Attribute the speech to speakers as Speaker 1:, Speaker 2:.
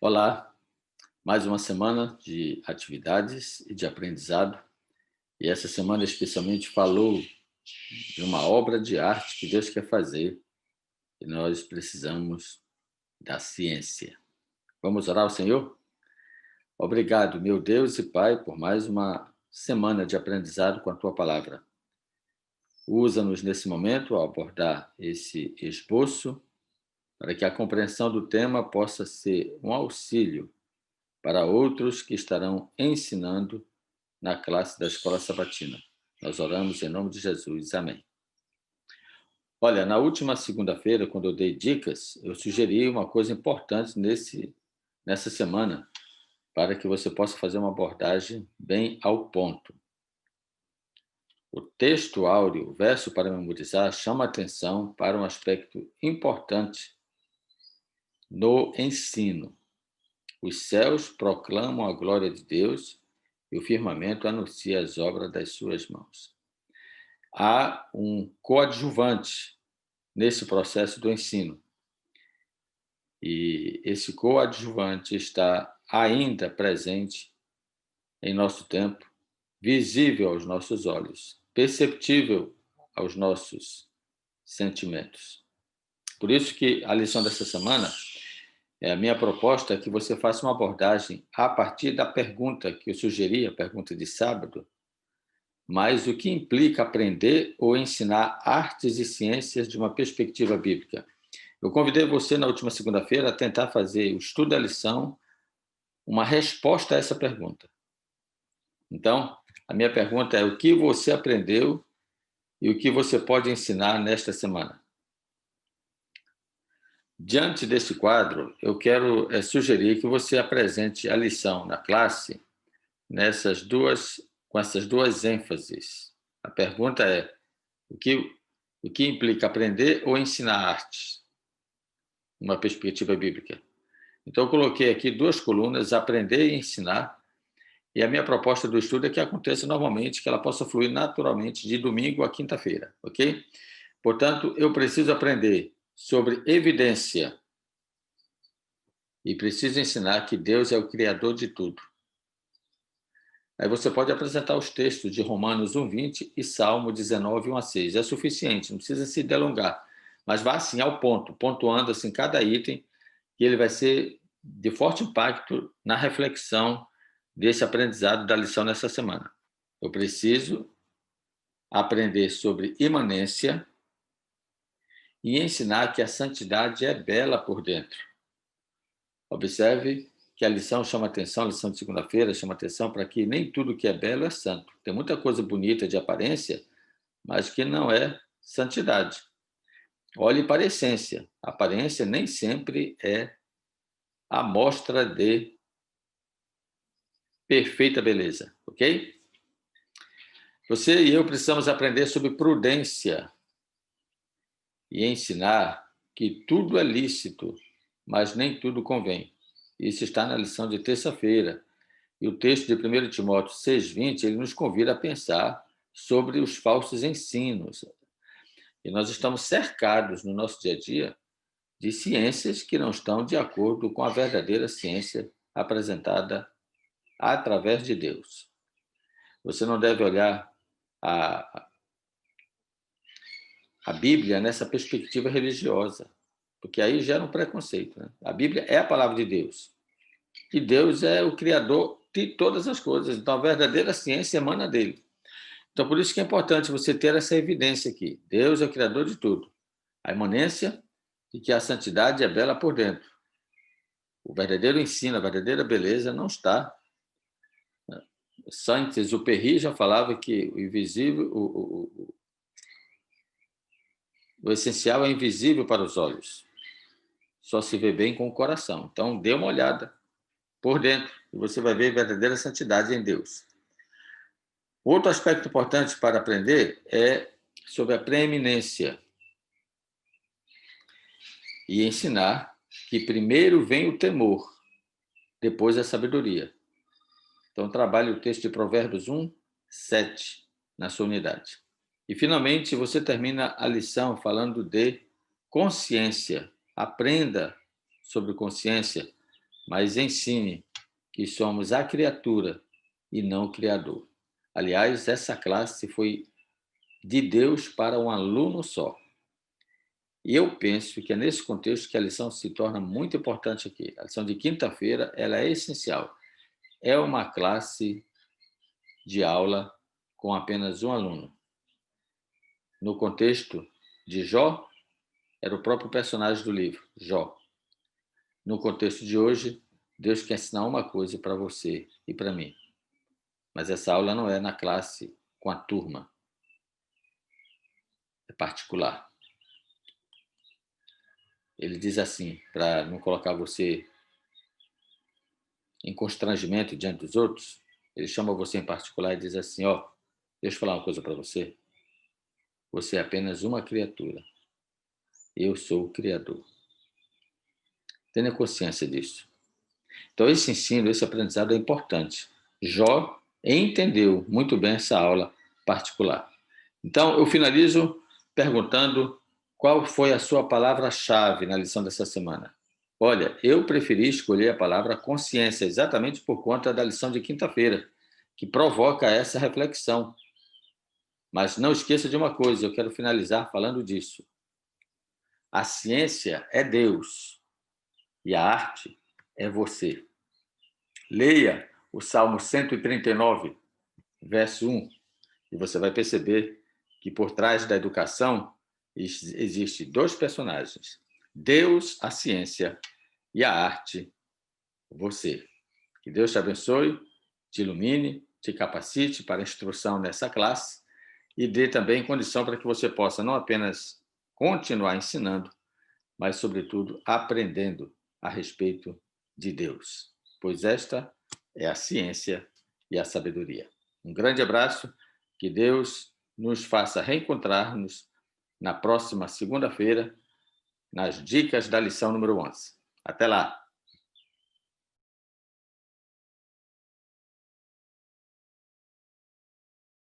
Speaker 1: Olá, mais uma semana de atividades e de aprendizado. E essa semana especialmente falou de uma obra de arte que Deus quer fazer e nós precisamos da ciência. Vamos orar ao Senhor? Obrigado, meu Deus e Pai, por mais uma semana de aprendizado com a Tua palavra. Usa-nos nesse momento ao abordar esse esboço para que a compreensão do tema possa ser um auxílio para outros que estarão ensinando na classe da Escola Sabatina. Nós oramos em nome de Jesus. Amém. Olha, na última segunda-feira, quando eu dei dicas, eu sugeri uma coisa importante nessa semana, para que você possa fazer uma abordagem bem ao ponto. O texto áureo, o verso para memorizar, chama atenção para um aspecto importante no ensino. Os céus proclamam a glória de Deus e o firmamento anuncia as obras das suas mãos. Há um coadjuvante nesse processo do ensino. E esse coadjuvante está ainda presente em nosso tempo, visível aos nossos olhos, perceptível aos nossos sentimentos. Por isso que a lição dessa semana, a minha proposta é que você faça uma abordagem a partir da pergunta que eu sugeri, a pergunta de sábado, mas o que implica aprender ou ensinar artes e ciências de uma perspectiva bíblica. Eu convidei você na última segunda-feira a tentar fazer o estudo da lição uma resposta a essa pergunta. Então, a minha pergunta é: o que você aprendeu e o que você pode ensinar nesta semana? Diante desse quadro, eu quero sugerir que você apresente a lição na classe com essas duas ênfases. A pergunta é: o que implica aprender ou ensinar artes? Uma perspectiva bíblica. Então, eu coloquei aqui duas colunas: aprender e ensinar. E a minha proposta do estudo é que aconteça normalmente, que ela possa fluir naturalmente de domingo a quinta-feira, ok? Portanto, eu preciso aprender sobre evidência e preciso ensinar que Deus é o Criador de tudo. Aí você pode apresentar os textos de Romanos 1:20 e Salmo 19, 1 a 6. É suficiente, não precisa se delongar. Mas vá assim ao ponto, pontuando assim cada item, que ele vai ser de forte impacto na reflexão desse aprendizado da lição nessa semana. Eu preciso aprender sobre imanência e ensinar que a santidade é bela por dentro. Observe que a lição chama atenção, a lição de segunda-feira chama atenção para que nem tudo que é belo é santo. Tem muita coisa bonita de aparência, mas que não é santidade. Olhe para a essência. A aparência nem sempre é a mostra de perfeita beleza, ok? Você e eu precisamos aprender sobre prudência e ensinar que tudo é lícito, mas nem tudo convém. Isso está na lição de terça-feira. E o texto de 1 Timóteo 6:20, ele nos convida a pensar sobre os falsos ensinos. E nós estamos cercados no nosso dia a dia de ciências que não estão de acordo com a verdadeira ciência apresentada através de Deus. Você não deve olhar a, a Bíblia nessa perspectiva religiosa, porque aí gera um preconceito, né? A Bíblia é a palavra de Deus. E Deus é o Criador de todas as coisas. Então, a verdadeira ciência emana dele. Então, por isso que é importante você ter essa evidência aqui. Deus é o Criador de tudo. A imanência e que a santidade é bela por dentro. O verdadeiro ensino, a verdadeira beleza não está. Saint-Exupéry já falava que o invisível, o essencial é invisível para os olhos. Só se vê bem com o coração. Então, dê uma olhada por dentro e você vai ver a verdadeira santidade em Deus. Outro aspecto importante para aprender é sobre a preeminência e ensinar que primeiro vem o temor, depois a sabedoria. Então, trabalhe o texto de Provérbios 1:7 na sua unidade. E, finalmente, você termina a lição falando de consciência. Aprenda sobre consciência mas ensine que somos a criatura e não o Criador. Aliás, essa classe foi de Deus para um aluno só. E eu penso que é nesse contexto que a lição se torna muito importante aqui. A lição de quinta-feira, ela é essencial. É uma classe de aula com apenas um aluno. No contexto de Jó, era o próprio personagem do livro, Jó. No contexto de hoje, Deus quer ensinar uma coisa para você e para mim. Mas essa aula não é na classe com a turma. É particular. Ele diz assim, para não colocar você em constrangimento diante dos outros, ele chama você em particular e diz assim, ó, deixa eu falar uma coisa para você. Você é apenas uma criatura. Eu sou o Criador. Tenha consciência disso. Então, esse ensino, esse aprendizado é importante. Jó entendeu muito bem essa aula particular. Então, eu finalizo perguntando qual foi a sua palavra-chave na lição dessa semana. Olha, eu preferi escolher a palavra consciência, exatamente por conta da lição de quinta-feira, que provoca essa reflexão. Mas não esqueça de uma coisa, eu quero finalizar falando disso. A ciência é Deus e a arte é você. Leia o Salmo 139, verso 1, e você vai perceber que por trás da educação existem dois personagens: Deus, a ciência, e a arte, você. Que Deus te abençoe, te ilumine, te capacite para a instrução nessa classe e dê também condição para que você possa não apenas continuar ensinando, mas, sobretudo, aprendendo a respeito de Deus, pois esta é a ciência e a sabedoria. Um grande abraço, que Deus nos faça reencontrar-nos na próxima segunda-feira, nas dicas da lição número 11. Até lá!